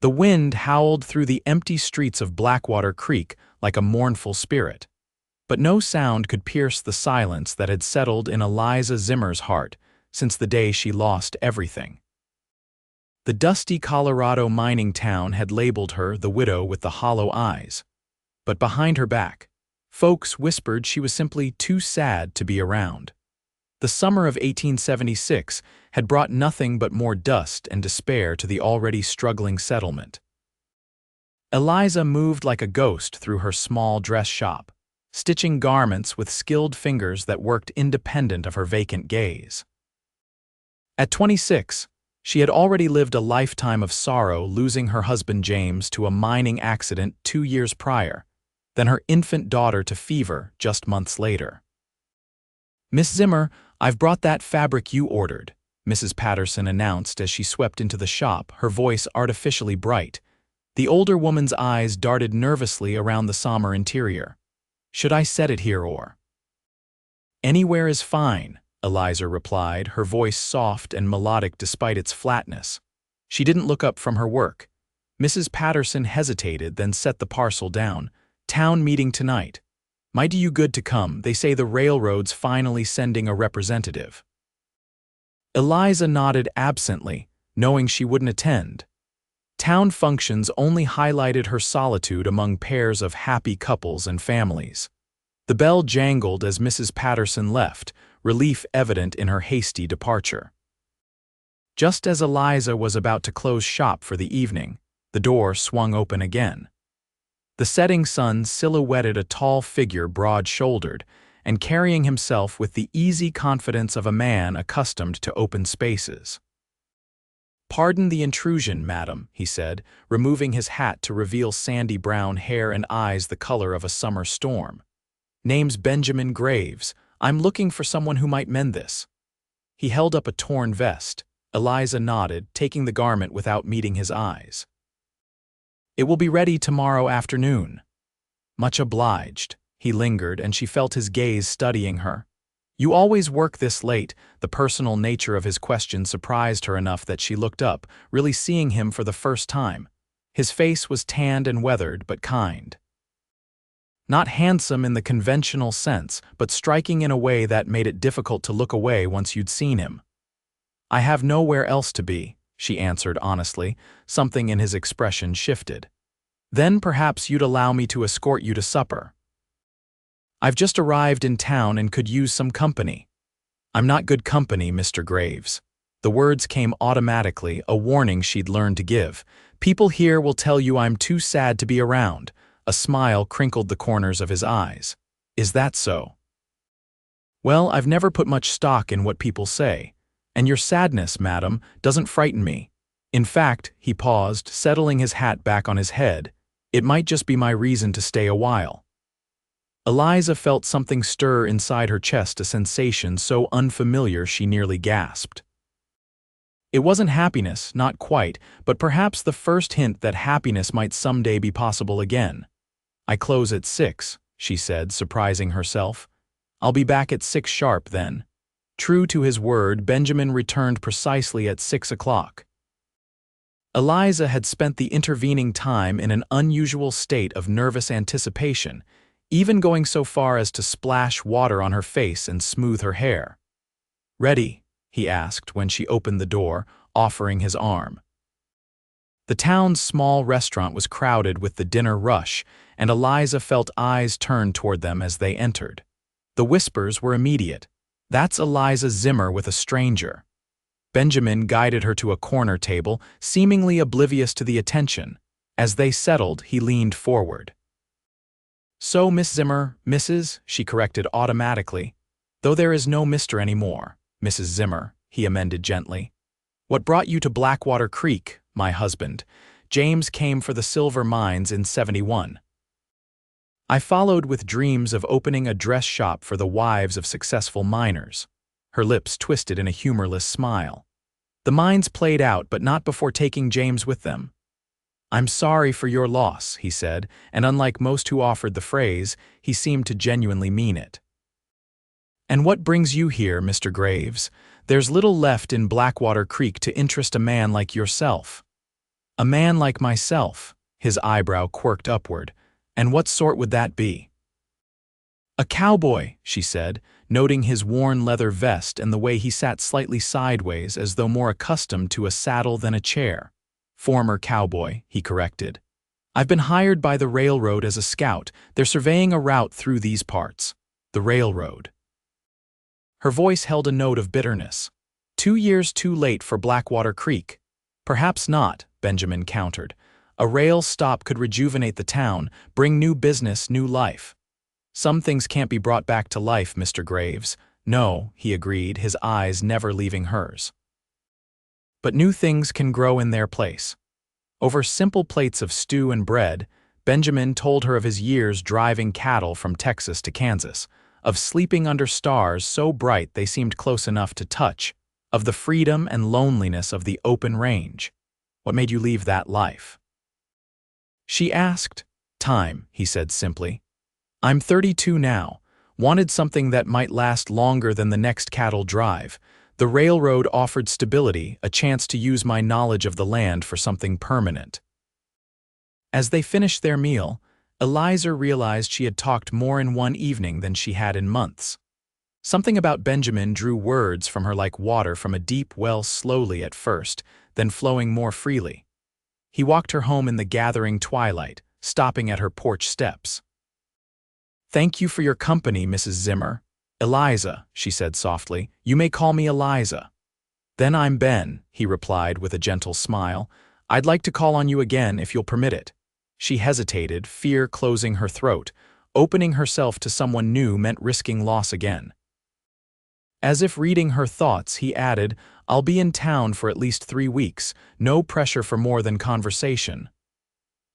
The wind howled through the empty streets of Blackwater Creek like a mournful spirit. But no sound could pierce the silence that had settled in Eliza Zimmer's heart since the day she lost everything. The dusty Colorado mining town had labeled her the widow with the hollow eyes. But behind her back, folks whispered she was simply too sad to be around. The summer of 1876 had brought nothing but more dust and despair to the already struggling settlement. Eliza moved like a ghost through her small dress shop, stitching garments with skilled fingers that worked independent of her vacant gaze. At 26, she had already lived a lifetime of sorrow, losing her husband James to a mining accident 2 years prior, then her infant daughter to fever just months later. "Miss Zimmer, I've brought that fabric you ordered," Mrs. Patterson announced as she swept into the shop, her voice artificially bright. The older woman's eyes darted nervously around the somber interior. "Should I set it here or?" "Anywhere is fine," Eliza replied, her voice soft and melodic despite its flatness. She didn't look up from her work. Mrs. Patterson hesitated, then set the parcel down. "Town meeting tonight. Mighty you good to come. They say the railroad's finally sending a representative." Eliza nodded absently, knowing she wouldn't attend. Town functions only highlighted her solitude among pairs of happy couples and families. The bell jangled as Mrs. Patterson left, relief evident in her hasty departure. Just as Eliza was about to close shop for the evening, the door swung open again. The setting sun silhouetted a tall figure, broad-shouldered, and carrying himself with the easy confidence of a man accustomed to open spaces. "Pardon the intrusion, madam," he said, removing his hat to reveal sandy brown hair and eyes the color of a summer storm. "Name's Benjamin Graves. I'm looking for someone who might mend this." He held up a torn vest. Eliza nodded, taking the garment without meeting his eyes. "It will be ready tomorrow afternoon." "Much obliged." He lingered, and she felt his gaze studying her. "You always work this late?" The personal nature of his question surprised her enough that she looked up, really seeing him for the first time. His face was tanned and weathered, but kind. Not handsome in the conventional sense, but striking in a way that made it difficult to look away once you'd seen him. "I have nowhere else to be," she answered honestly. Something in his expression shifted. "Then perhaps you'd allow me to escort you to supper." "I've just arrived in town and could use some company." "I'm not good company, Mr. Graves." The words came automatically, a warning she'd learned to give. "People here will tell you I'm too sad to be around." A smile crinkled the corners of his eyes. "Is that so?" "Well, I've never put much stock in what people say. And your sadness, madam, doesn't frighten me. In fact," he paused, settling his hat back on his head, "it might just be my reason to stay a while." Eliza felt something stir inside her chest, a sensation so unfamiliar she nearly gasped. It wasn't happiness, not quite, but perhaps the first hint that happiness might someday be possible again. "I close at 6, she said, surprising herself. "I'll be back at 6 sharp then." True to his word, Benjamin returned precisely at 6 o'clock. Eliza had spent the intervening time in an unusual state of nervous anticipation, even going so far as to splash water on her face and smooth her hair. "Ready?" he asked when she opened the door, offering his arm. The town's small restaurant was crowded with the dinner rush, and Eliza felt eyes turn toward them as they entered. The whispers were immediate. "That's Eliza Zimmer with a stranger." Benjamin guided her to a corner table, seemingly oblivious to the attention. As they settled, he leaned forward. "So, Miss Zimmer, Mrs., she corrected automatically. "Though there is no Mr. anymore, Mrs. Zimmer," he amended gently. "What brought you to Blackwater Creek, my husband? James came for the silver mines in '71. I followed with dreams of opening a dress shop for the wives of successful miners." Her lips twisted in a humorless smile. "The mines played out, but not before taking James with them." "I'm sorry for your loss," he said, and unlike most who offered the phrase, he seemed to genuinely mean it. "And what brings you here, Mr. Graves? There's little left in Blackwater Creek to interest a man like yourself." A man like myself, his eyebrow quirked upward. And what sort would that be? A cowboy, she said, noting his worn leather vest and the way he sat slightly sideways as though more accustomed to a saddle than a chair. Former cowboy, he corrected. I've been hired by the railroad as a scout. They're surveying a route through these parts. The railroad. Her voice held a note of bitterness. 2 years too late for Blackwater Creek. Perhaps not, Benjamin countered. A rail stop could rejuvenate the town, bring new business, new life. Some things can't be brought back to life, Mr. Graves. No, he agreed, his eyes never leaving hers. But new things can grow in their place. Over simple plates of stew and bread, Benjamin told her of his years driving cattle from Texas to Kansas, of sleeping under stars so bright they seemed close enough to touch, of the freedom and loneliness of the open range. What made you leave that life? She asked. Time, he said simply. I'm 32 now. Wanted something that might last longer than the next cattle drive. The railroad offered stability, a chance to use my knowledge of the land for something permanent. As they finished their meal, Eliza realized she had talked more in one evening than she had in months. Something about Benjamin drew words from her like water from a deep well, slowly at first, then flowing more freely. He walked her home in the gathering twilight, stopping at her porch steps. Thank you for your company, Mrs. Zimmer. Eliza, she said softly. You may call me Eliza. Then I'm Ben, he replied with a gentle smile. I'd like to call on you again if you'll permit it. She hesitated, fear closing her throat. Opening herself to someone new meant risking loss again. As if reading her thoughts, he added, I'll be in town for at least 3 weeks. No pressure for more than conversation.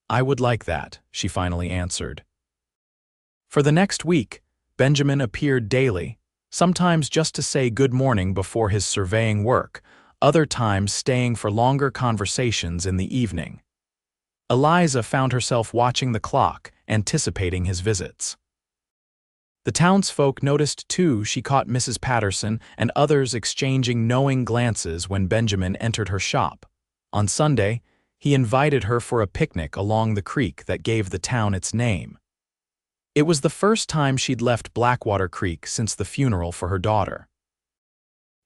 I would like that, she finally answered. For the next week, Benjamin appeared daily, sometimes just to say good morning before his surveying work, other times staying for longer conversations in the evening. Eliza found herself watching the clock, anticipating his visits. The townsfolk noticed too. She caught Mrs. Patterson and others exchanging knowing glances when Benjamin entered her shop. On Sunday, he invited her for a picnic along the creek that gave the town its name. It was the first time she'd left Blackwater Creek since the funeral for her daughter.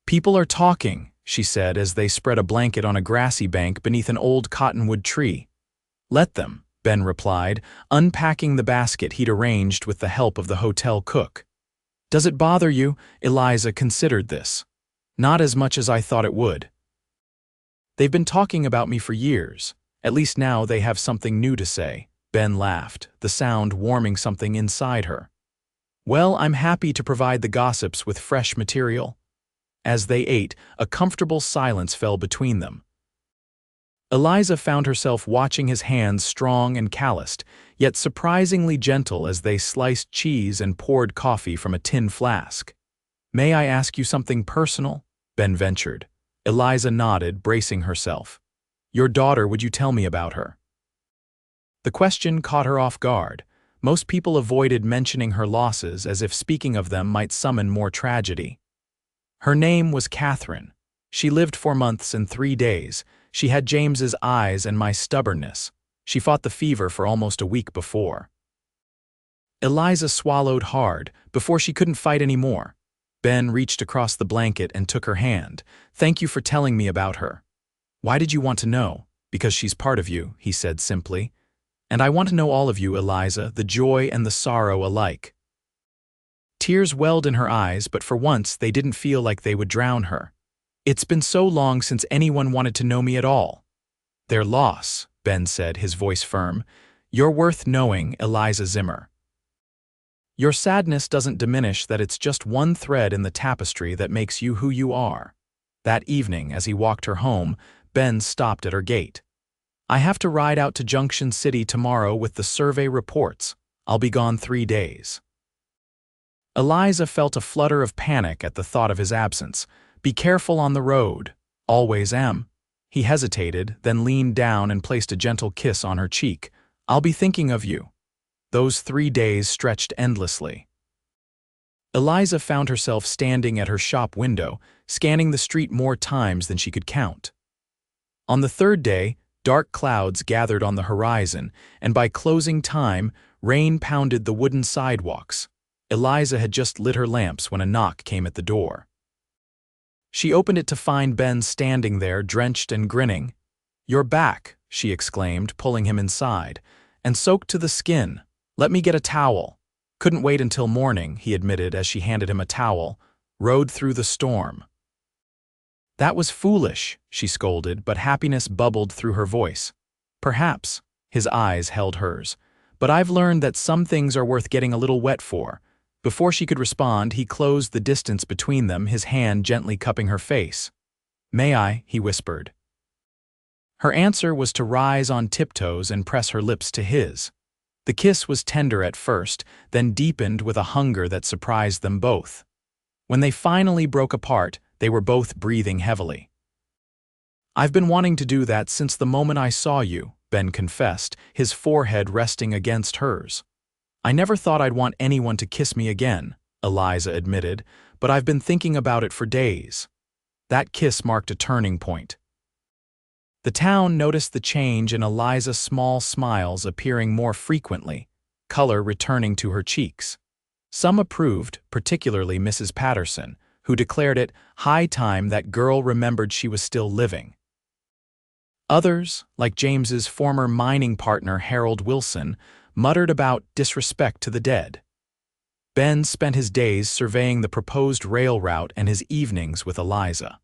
People are talking, she said as they spread a blanket on a grassy bank beneath an old cottonwood tree. Let them, Ben replied, unpacking the basket he'd arranged with the help of the hotel cook. Does it bother you? Eliza considered this. Not as much as I thought it would. They've been talking about me for years. At least now they have something new to say. Ben laughed, the sound warming something inside her. Well, I'm happy to provide the gossips with fresh material. As they ate, a comfortable silence fell between them. Eliza found herself watching his hands strong and calloused, yet surprisingly gentle as they sliced cheese and poured coffee from a tin flask. May I ask you something personal? Ben ventured. Eliza nodded, bracing herself. Your daughter, would you tell me about her? The question caught her off guard. Most people avoided mentioning her losses as if speaking of them might summon more tragedy. Her name was Catherine. She lived 4 months and 3 days. She had James's eyes and my stubbornness. She fought the fever for almost a week before. Eliza swallowed hard, before she couldn't fight anymore. Ben reached across the blanket and took her hand. Thank you for telling me about her. Why did you want to know? Because she's part of you, he said simply. And I want to know all of you, Eliza, the joy and the sorrow alike. Tears welled in her eyes, but for once they didn't feel like they would drown her. It's been so long since anyone wanted to know me at all. Their loss, Ben said, his voice firm. You're worth knowing, Eliza Zimmer. Your sadness doesn't diminish that it's just one thread in the tapestry that makes you who you are. That evening, as he walked her home, Ben stopped at her gate. I have to ride out to Junction City tomorrow with the survey reports. I'll be gone 3 days. Eliza felt a flutter of panic at the thought of his absence. Be careful on the road. Always am. He hesitated, then leaned down and placed a gentle kiss on her cheek. I'll be thinking of you. Those 3 days stretched endlessly. Eliza found herself standing at her shop window, scanning the street more times than she could count. On the 3rd day, Dark clouds gathered on the horizon, and by closing time, rain pounded the wooden sidewalks. Eliza had just lit her lamps when a knock came at the door. She opened it to find Ben standing there, drenched and grinning. "You're back," she exclaimed, pulling him inside. "And soaked to the skin. Let me get a towel." "Couldn't wait until morning," he admitted as she handed him a towel. "Rode through the storm." "That was foolish," she scolded, but happiness bubbled through her voice. "Perhaps," his eyes held hers, "but I've learned that some things are worth getting a little wet for." Before she could respond, he closed the distance between them, his hand gently cupping her face. "May I?" he whispered. Her answer was to rise on tiptoes and press her lips to his. The kiss was tender at first, then deepened with a hunger that surprised them both. When they finally broke apart, they were both breathing heavily. "I've been wanting to do that since the moment I saw you," Ben confessed, his forehead resting against hers. "I never thought I'd want anyone to kiss me again," Eliza admitted, "but I've been thinking about it for days." That kiss marked a turning point. The town noticed the change in Eliza's small smiles appearing more frequently, color returning to her cheeks. Some approved, particularly Mrs. Patterson, who declared it high time that girl remembered she was still living. Others, like James's former mining partner Harold Wilson, muttered about disrespect to the dead. Ben spent his days surveying the proposed rail route and his evenings with Eliza.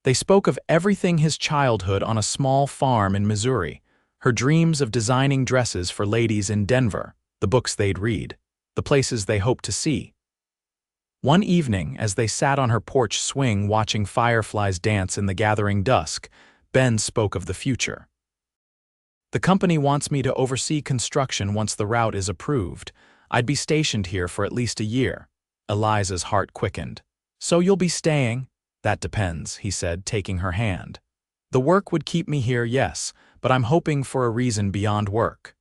They spoke of everything: his childhood on a small farm in Missouri, her dreams of designing dresses for ladies in Denver, the books they'd read, the places they hoped to see. One evening, as they sat on her porch swing watching fireflies dance in the gathering dusk, Ben spoke of the future. "The company wants me to oversee construction once the route is approved. I'd be stationed here for at least a year." Eliza's heart quickened. "So you'll be staying?" "That depends," he said, taking her hand. "The work would keep me here, yes, but I'm hoping for a reason beyond work."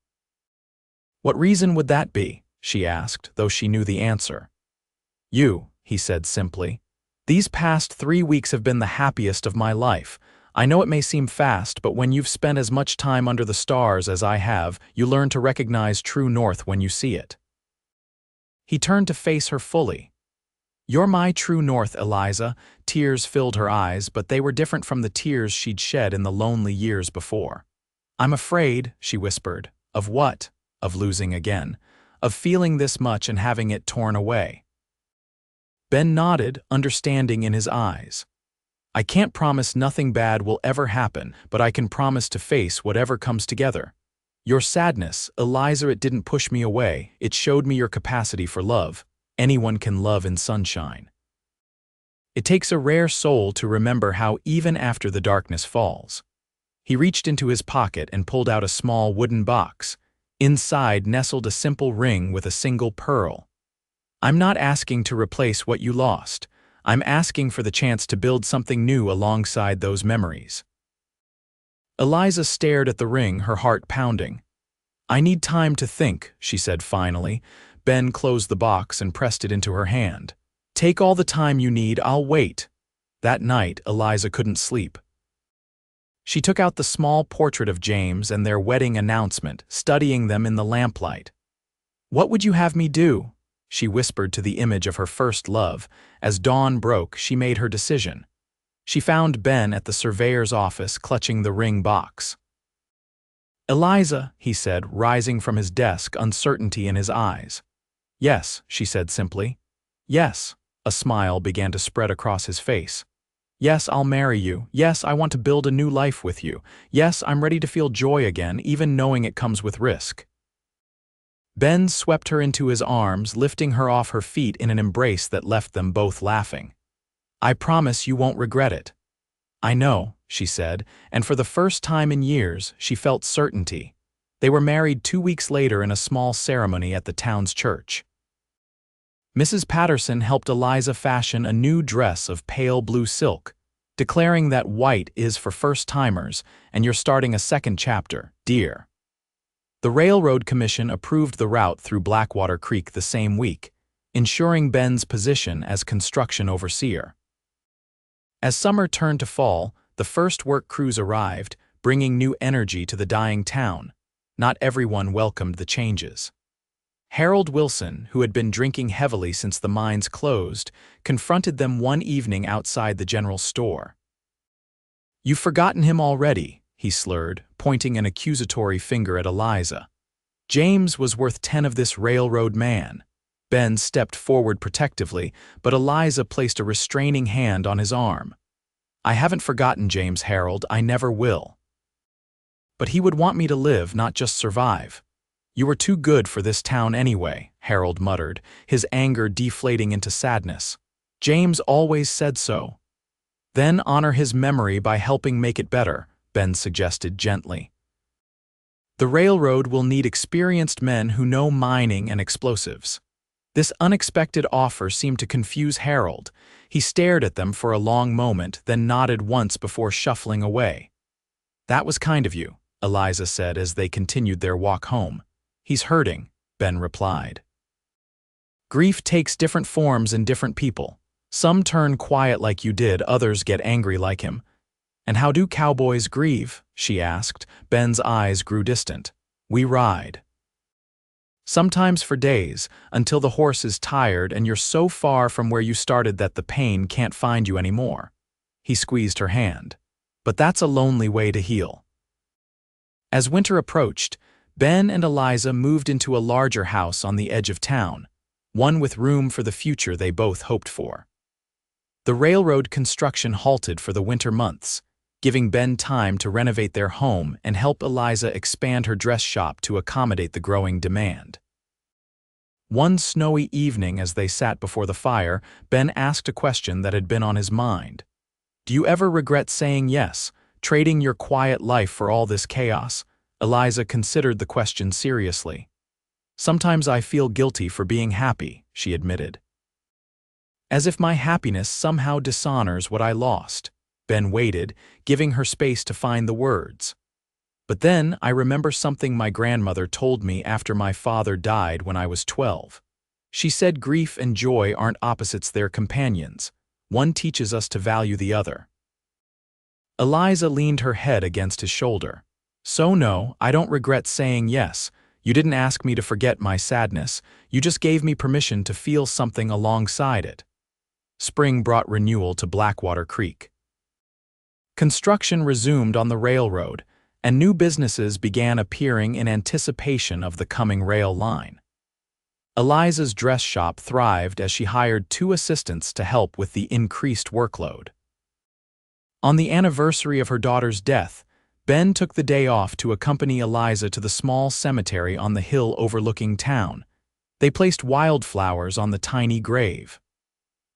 "What reason would that be?" she asked, though she knew the answer. "You," he said simply. "These past 3 weeks have been the happiest of my life. I know it may seem fast, but when you've spent as much time under the stars as I have, you learn to recognize true north when you see it." He turned to face her fully. "You're my true north, Eliza." Tears filled her eyes, but they were different from the tears she'd shed in the lonely years before. "I'm afraid," she whispered. "Of what?" "Of losing again. Of feeling this much and having it torn away." Ben nodded, understanding in his eyes. "I can't promise nothing bad will ever happen, but I can promise to face whatever comes together. Your sadness, Eliza, it didn't push me away. It showed me your capacity for love. Anyone can love in sunshine. It takes a rare soul to remember how even after the darkness falls." He reached into his pocket and pulled out a small wooden box. Inside nestled a simple ring with a single pearl. "I'm not asking to replace what you lost. I'm asking for the chance to build something new alongside those memories." Eliza stared at the ring, her heart pounding. "I need time to think," she said finally. Ben closed the box and pressed it into her hand. "Take all the time you need, I'll wait." That night, Eliza couldn't sleep. She took out the small portrait of James and their wedding announcement, studying them in the lamplight. "What would you have me do?" she whispered to the image of her first love. As dawn broke, she made her decision. She found Ben at the surveyor's office, clutching the ring box. "Eliza," he said, rising from his desk, uncertainty in his eyes. "Yes," she said simply. "Yes." A smile began to spread across his face. "Yes, I'll marry you. Yes, I want to build a new life with you. Yes, I'm ready to feel joy again, even knowing it comes with risk." Ben swept her into his arms, lifting her off her feet in an embrace that left them both laughing. "I promise you won't regret it." "I know," she said, and for the first time in years, she felt certainty. They were married 2 weeks later in a small ceremony at the town's church. Mrs. Patterson helped Eliza fashion a new dress of pale blue silk, declaring that white is for first-timers and you're starting a second chapter, dear. The Railroad Commission approved the route through Blackwater Creek the same week, ensuring Ben's position as construction overseer. As summer turned to fall, the first work crews arrived, bringing new energy to the dying town. Not everyone welcomed the changes. Harold Wilson, who had been drinking heavily since the mines closed, confronted them one evening outside the general store. "You've forgotten him already," he slurred, pointing an accusatory finger at Eliza. "James was worth 10 of this railroad man." Ben stepped forward protectively, but Eliza placed a restraining hand on his arm. "I haven't forgotten James, Harold, I never will. But he would want me to live, not just survive." "You were too good for this town anyway," Harold muttered, his anger deflating into sadness. "James always said so." "Then honor his memory by helping make it better," Ben suggested gently. "The railroad will need experienced men who know mining and explosives." This unexpected offer seemed to confuse Harold. He stared at them for a long moment, then nodded once before shuffling away. "That was kind of you," Eliza said as they continued their walk home. "He's hurting," Ben replied. "Grief takes different forms in different people. Some turn quiet like you did, others get angry like him." "And how do cowboys grieve?" she asked. Ben's eyes grew distant. "We ride. Sometimes for days, until the horse is tired and you're so far from where you started that the pain can't find you anymore." He squeezed her hand. "But that's a lonely way to heal." As winter approached, Ben and Eliza moved into a larger house on the edge of town, one with room for the future they both hoped for. The railroad construction halted for the winter months, giving Ben time to renovate their home and help Eliza expand her dress shop to accommodate the growing demand. One snowy evening as they sat before the fire, Ben asked a question that had been on his mind. "Do you ever regret saying yes, trading your quiet life for all this chaos?" Eliza considered the question seriously. "Sometimes I feel guilty for being happy," she admitted. "As if my happiness somehow dishonors what I lost." Ben waited, giving her space to find the words. "But then I remember something my grandmother told me after my father died when I was 12. She said grief and joy aren't opposites, they're companions. One teaches us to value the other." Eliza leaned her head against his shoulder. "So no, I don't regret saying yes. You didn't ask me to forget my sadness. You just gave me permission to feel something alongside it." Spring brought renewal to Blackwater Creek. Construction resumed on the railroad, and new businesses began appearing in anticipation of the coming rail line. Eliza's dress shop thrived as she hired 2 assistants to help with the increased workload. On the anniversary of her daughter's death, Ben took the day off to accompany Eliza to the small cemetery on the hill overlooking town. They placed wildflowers on the tiny grave.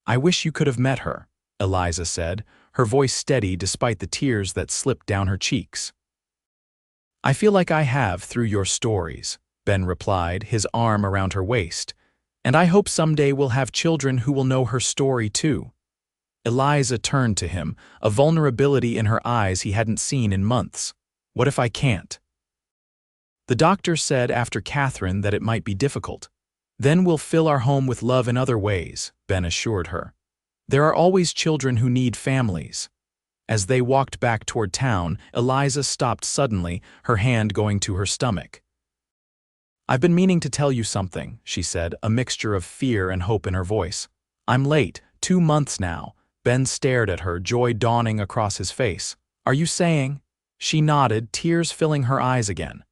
"I wish you could have met her," Eliza said, her voice steady despite the tears that slipped down her cheeks. "I feel like I have through your stories," Ben replied, his arm around her waist. "And I hope someday we'll have children who will know her story too." Eliza turned to him, a vulnerability in her eyes he hadn't seen in months. "What if I can't?" "The doctor said after Catherine that it might be difficult. Then we'll fill our home with love in other ways," Ben assured her. "There are always children who need families." As they walked back toward town, Eliza stopped suddenly, her hand going to her stomach. "I've been meaning to tell you something," she said, a mixture of fear and hope in her voice. "I'm late, 2 months now." Ben stared at her, joy dawning across his face. "Are you saying?" She nodded, tears filling her eyes again.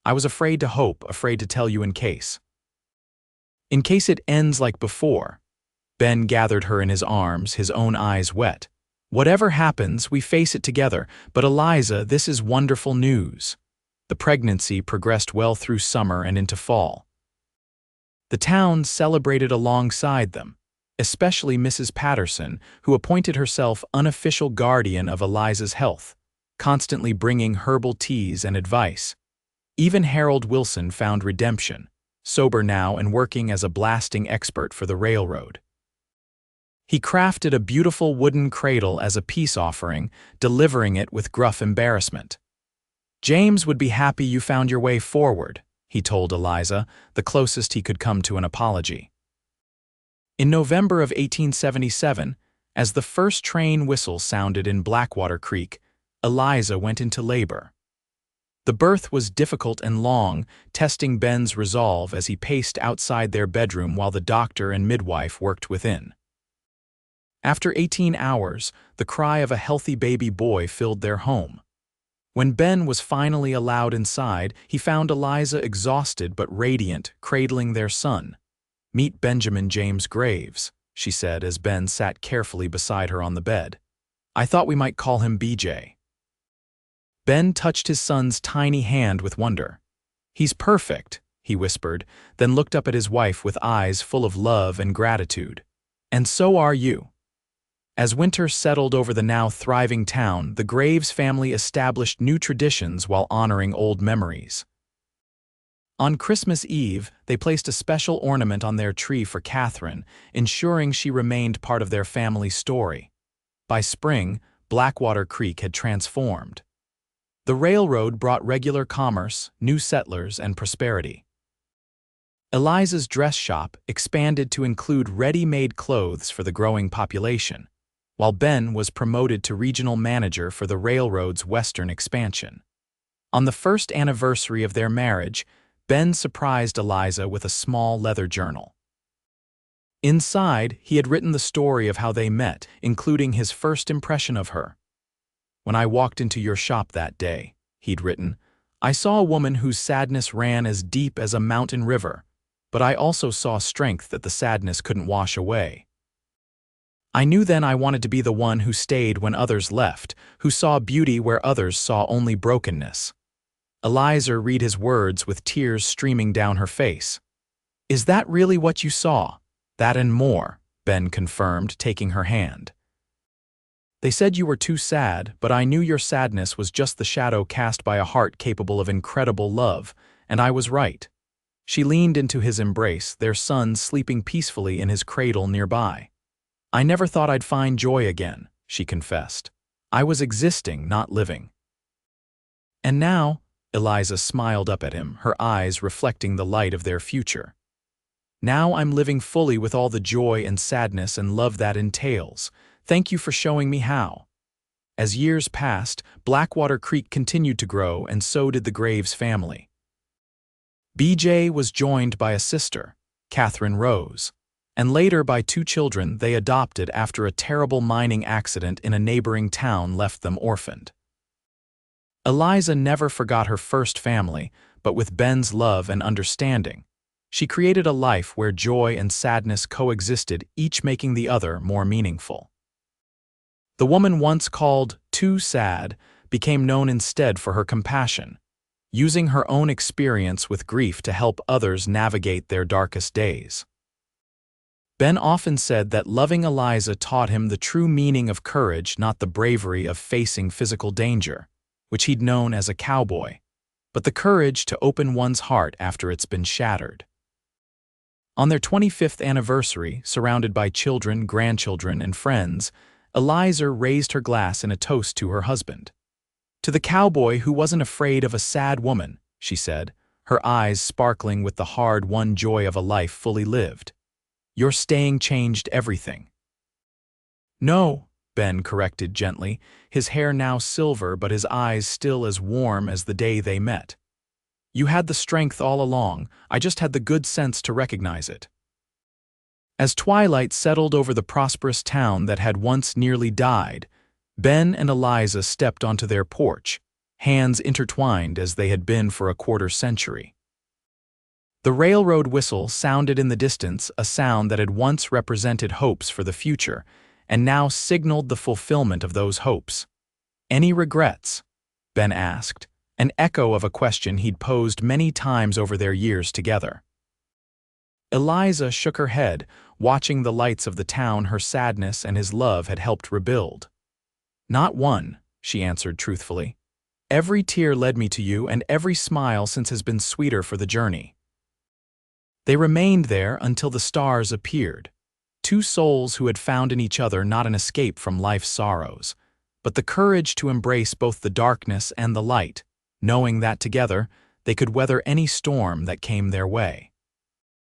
"I was afraid to hope, afraid to tell you in case. In case it ends like before." Ben gathered her in his arms, his own eyes wet. "Whatever happens, we face it together. But Eliza, this is wonderful news." The pregnancy progressed well through summer and into fall. The town celebrated alongside them, especially Mrs. Patterson, who appointed herself unofficial guardian of Eliza's health, constantly bringing herbal teas and advice. Even Harold Wilson found redemption, sober now and working as a blasting expert for the railroad. He crafted a beautiful wooden cradle as a peace offering, delivering it with gruff embarrassment. "James would be happy you found your way forward," he told Eliza, the closest he could come to an apology. In November of 1877, as the first train whistle sounded in Blackwater Creek, Eliza went into labor. The birth was difficult and long, testing Ben's resolve as he paced outside their bedroom while the doctor and midwife worked within. After 18 hours, the cry of a healthy baby boy filled their home. When Ben was finally allowed inside, he found Eliza exhausted but radiant, cradling their son. "Meet Benjamin James Graves," she said as Ben sat carefully beside her on the bed. "I thought we might call him BJ." Ben touched his son's tiny hand with wonder. "He's perfect," he whispered, then looked up at his wife with eyes full of love and gratitude. "And so are you." As winter settled over the now thriving town, the Graves family established new traditions while honoring old memories. On Christmas Eve, they placed a special ornament on their tree for Catherine, ensuring she remained part of their family story. By spring, Blackwater Creek had transformed. The railroad brought regular commerce, new settlers, and prosperity. Eliza's dress shop expanded to include ready-made clothes for the growing population, while Ben was promoted to regional manager for the railroad's western expansion. On the first anniversary of their marriage, Ben surprised Eliza with a small leather journal. Inside, he had written the story of how they met, including his first impression of her. "When I walked into your shop that day," he'd written, "I saw a woman whose sadness ran as deep as a mountain river, but I also saw strength that the sadness couldn't wash away. I knew then I wanted to be the one who stayed when others left, who saw beauty where others saw only brokenness." Eliza read his words with tears streaming down her face. "Is that really what you saw?" "That and more," Ben confirmed, taking her hand. "They said you were too sad, but I knew your sadness was just the shadow cast by a heart capable of incredible love, and I was right." She leaned into his embrace, their son sleeping peacefully in his cradle nearby. "I never thought I'd find joy again," she confessed. "I was existing, not living." "And now," Eliza smiled up at him, her eyes reflecting the light of their future. "Now I'm living fully with all the joy and sadness and love that entails. Thank you for showing me how." As years passed, Blackwater Creek continued to grow, and so did the Graves family. BJ was joined by a sister, Catherine Rose, and later by 2 children they adopted after a terrible mining accident in a neighboring town left them orphaned. Eliza never forgot her first family, but with Ben's love and understanding, she created a life where joy and sadness coexisted, each making the other more meaningful. The woman once called too sad became known instead for her compassion, using her own experience with grief to help others navigate their darkest days. Ben often said that loving Eliza taught him the true meaning of courage, not the bravery of facing physical danger, which he'd known as a cowboy, but the courage to open one's heart after it's been shattered. On their 25th anniversary, surrounded by children, grandchildren, and friends, Eliza raised her glass in a toast to her husband. "To the cowboy who wasn't afraid of a sad woman," she said, her eyes sparkling with the hard-won joy of a life fully lived. "Your staying changed everything." "No," Ben corrected gently, his hair now silver but his eyes still as warm as the day they met. "You had the strength all along, I just had the good sense to recognize it." As twilight settled over the prosperous town that had once nearly died, Ben and Eliza stepped onto their porch, hands intertwined as they had been for a quarter-century. The railroad whistle sounded in the distance, a sound that had once represented hopes for the future, and now signaled the fulfillment of those hopes. "Any regrets?" Ben asked, an echo of a question he'd posed many times over their years together. Eliza shook her head, watching the lights of the town her sadness and his love had helped rebuild. "Not one," she answered truthfully. "Every tear led me to you, and every smile since has been sweeter for the journey." They remained there until the stars appeared, 2 souls who had found in each other not an escape from life's sorrows, but the courage to embrace both the darkness and the light, knowing that together they could weather any storm that came their way.